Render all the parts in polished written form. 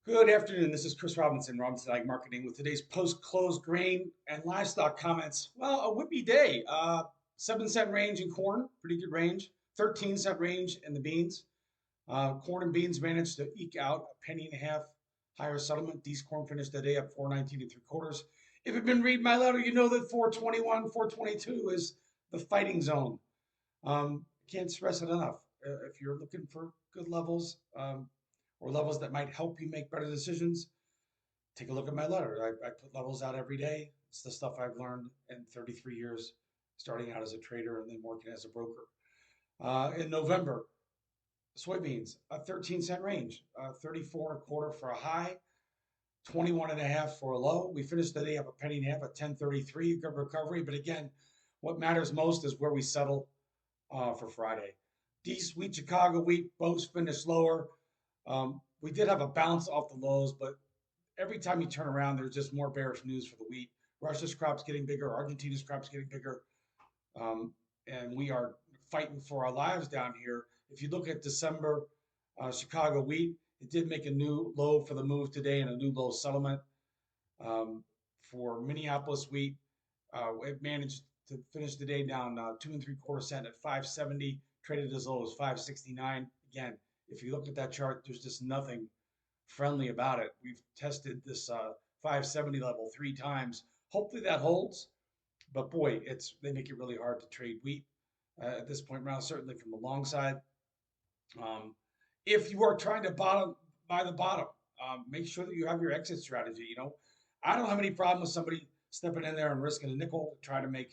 Good afternoon. This is Chris Robinson, Robinson Ag Marketing, with today's post-close grain and livestock comments. Well, a whippy day. 7-cent range in corn, pretty good range. 13-cent range in the beans. Corn and beans managed to eke out a penny and a half higher settlement. These corn finished the day up 4.19 and 3/4. If you've been reading my letter, you know that 421, 422 is the fighting zone. Can't stress it enough. If you're looking for good levels, or levels that might help you make better decisions, take a look at my letter. I put levels out every day. It's the stuff I've learned in 33 years, starting out as a trader and then working as a broker. In November, soybeans, a 13-cent range, 34.25 for a high, 21.5 for a low. We finished the day up a penny and a half at 10.33, good recovery. But again, what matters most is where we settle for Friday. These wheat, Chicago wheat, both finished lower. We did have a bounce off the lows, but every time you turn around, there's just more bearish news for the wheat. Russia's crop's getting bigger, Argentina's crop's getting bigger, and we are fighting for our lives down here. If you look at December Chicago wheat, it did make a new low for the move today and a new low settlement. For Minneapolis wheat, it managed to finish the day down 2.75 cents at 570, traded as low as 569. Again, if you look at that chart, there's just nothing friendly about it. We've tested this 570 level 3 times. Hopefully that holds, but boy, they make it really hard to trade wheat at this point around, certainly from the long side. If you are trying to buy the bottom, make sure that you have your exit strategy. I don't have any problem with somebody stepping in there and risking a nickel to try to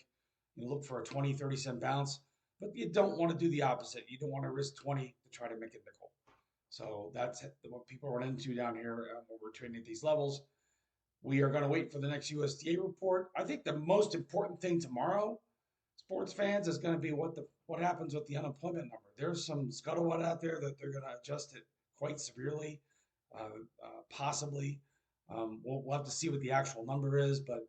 look for a 20, 30-cent bounce, but you don't want to do the opposite. You don't want to risk 20 to try to make a nickel. So that's what people run into down here when we're trading at these levels. We are going to wait for the next USDA report. I think the most important thing tomorrow, sports fans, is going to be what happens with the unemployment number. There's some scuttlebutt out there that they're going to adjust it quite severely, possibly. We'll have to see what the actual number is, but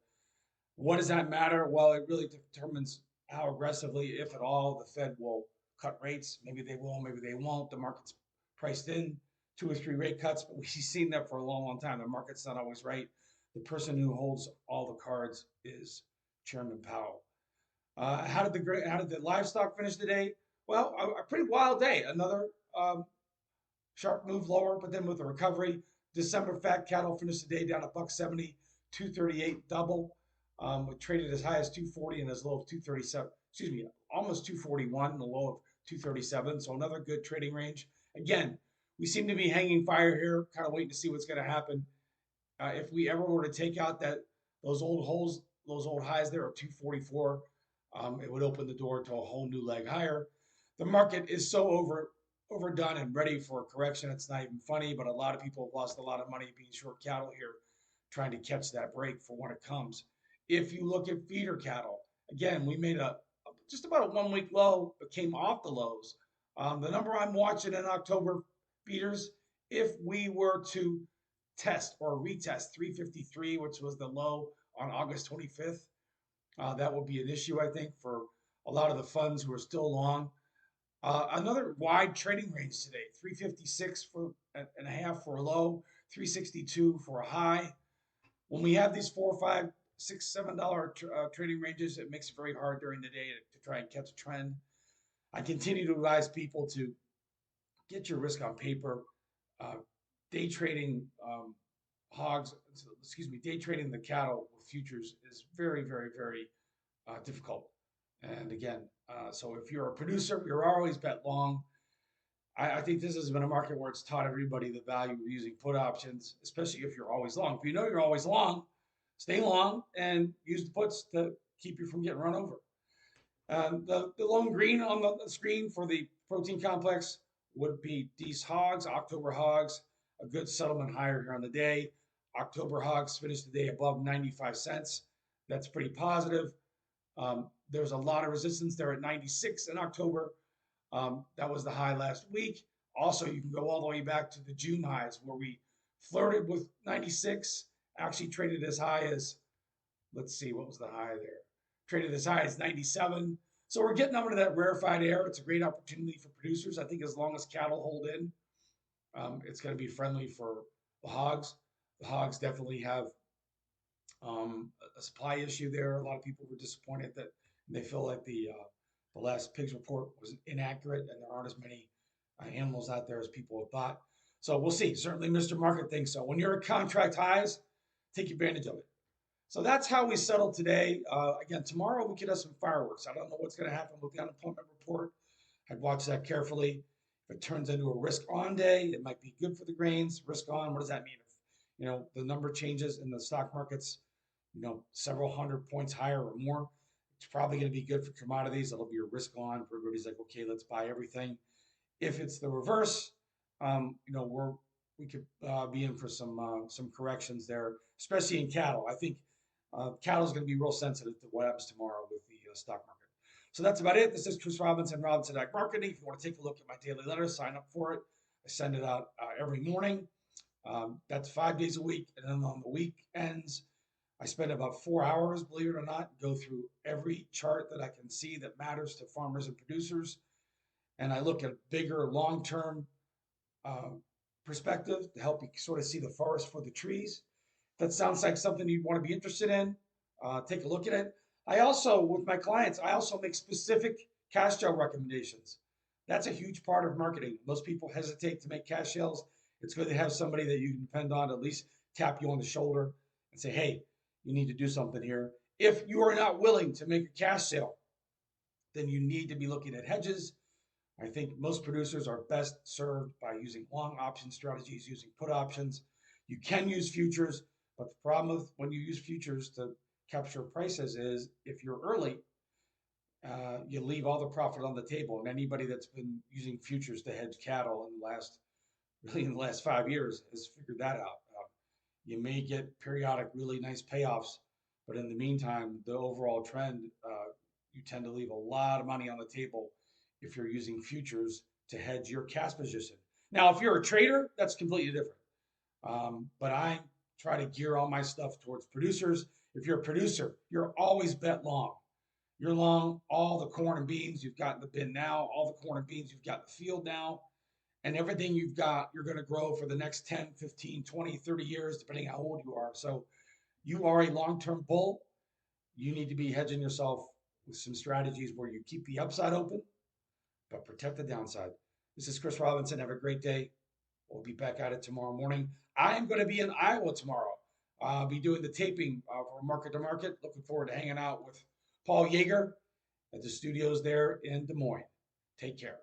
what does that matter? Well, it really determines how aggressively, if at all, the Fed will cut rates. Maybe they will, maybe they won't. The market's priced in 2 or 3 rate cuts, but we've seen that for a long, long time. The market's not always right. The person who holds all the cards is Chairman Powell. How did the livestock finish today? Well, a pretty wild day. Another sharp move lower, but then with a recovery. December fat cattle finished the day down $1.70, 238 double. We traded as high as 240 and as low as 237. Excuse me, almost 241 and the low of 237. So another good trading range. Again, we seem to be hanging fire here, kind of waiting to see what's going to happen. If we ever were to take out those old holes, those old highs there of 244, it would open the door to a whole new leg higher. The market is so overdone and ready for a correction. It's not even funny, but a lot of people have lost a lot of money being short cattle here, trying to catch that break for when it comes. If you look at feeder cattle, again, we made just about a 1-week low, but came off the lows. The number I'm watching in October feeders, if we were to test or retest 353, which was the low on August 25th, that would be an issue, I think, for a lot of the funds who are still long. Another wide trading range today, 356 and a half for a low, 362 for a high. When we have these $4, $5, $6, $7 trading ranges, it makes it very hard during the day to try and catch a trend. I continue to advise people to get your risk on paper. Day trading day trading the cattle with futures is very, very, very difficult. And again, so if you're a producer, you're always bet long. I think this has been a market where it's taught everybody the value of using put options, especially if you're always long. If you know you're always long, stay long and use the puts to keep you from getting run over. The lone green on the screen for the protein complex would be these hogs, October hogs, a good settlement higher here on the day. October hogs finished the day above 95 cents. That's pretty positive. There's a lot of resistance there at 96 in October. That was the high last week. Also, you can go all the way back to the June highs where we flirted with 96, actually traded as high as, let's see, what was the high there? Traded as high as 97. So we're getting over to that rarefied air. It's a great opportunity for producers. I think as long as cattle hold in, it's going to be friendly for the hogs. The hogs definitely have a supply issue there. A lot of people were disappointed that they feel like the last pigs report was inaccurate and there aren't as many animals out there as people have thought. So we'll see. Certainly, Mr. Market thinks so. When you're at contract highs, take advantage of it. So that's how we settled today. Again, tomorrow we could have some fireworks. I don't know what's going to happen with the unemployment report. I'd watch that carefully. If it turns into a risk on day, it might be good for the grains. Risk on, what does that mean? If the number changes in the stock markets, several hundred points higher or more, it's probably going to be good for commodities. It'll be a risk on. Everybody's like, okay, let's buy everything. If it's the reverse, we could be in for some corrections there, especially in cattle. I think cattle is going to be real sensitive to what happens tomorrow with the stock market. So that's about it. This is Chris Robinson, Robinson Ag Marketing. If you want to take a look at my daily letter, sign up for it. I send it out every morning. That's 5 days a week. And then on the weekends, I spend about 4 hours, believe it or not, go through every chart that I can see that matters to farmers and producers. And I look at bigger long-term uh, perspective to help you sort of see the forest for the trees. That sounds like something you'd want to be interested in. Take a look at it. I also, with my clients, I also make specific cash gel recommendations. That's a huge part of marketing. Most people hesitate to make cash gels. It's good to have somebody that you can depend on to at least tap you on the shoulder and say, hey, you need to do something here. If you are not willing to make a cash sale, then you need to be looking at hedges. I think most producers are best served by using long option strategies, using put options. You can use futures, but the problem with when you use futures to capture prices is if you're early, you leave all the profit on the table. And anybody that's been using futures to hedge cattle in the last 5 years has figured that out. You may get periodic really nice payoffs, but in the meantime, the overall trend, you tend to leave a lot of money on the table if you're using futures to hedge your cash position. Now, if you're a trader, that's completely different. But I try to gear all my stuff towards producers. If you're a producer, you're always bet long. You're long all the corn and beans you've got in the bin now, all the corn and beans you've got in the field now, and everything you've got, you're going to grow for the next 10, 15, 20, 30 years, depending how old you are. So you are a long-term bull. You need to be hedging yourself with some strategies where you keep the upside open, but protect the downside. This is Chris Robinson. Have a great day. We'll be back at it tomorrow morning. I am going to be in Iowa tomorrow. I'll be doing the taping for Market to Market. Looking forward to hanging out with Paul Yeager at the studios there in Des Moines. Take care.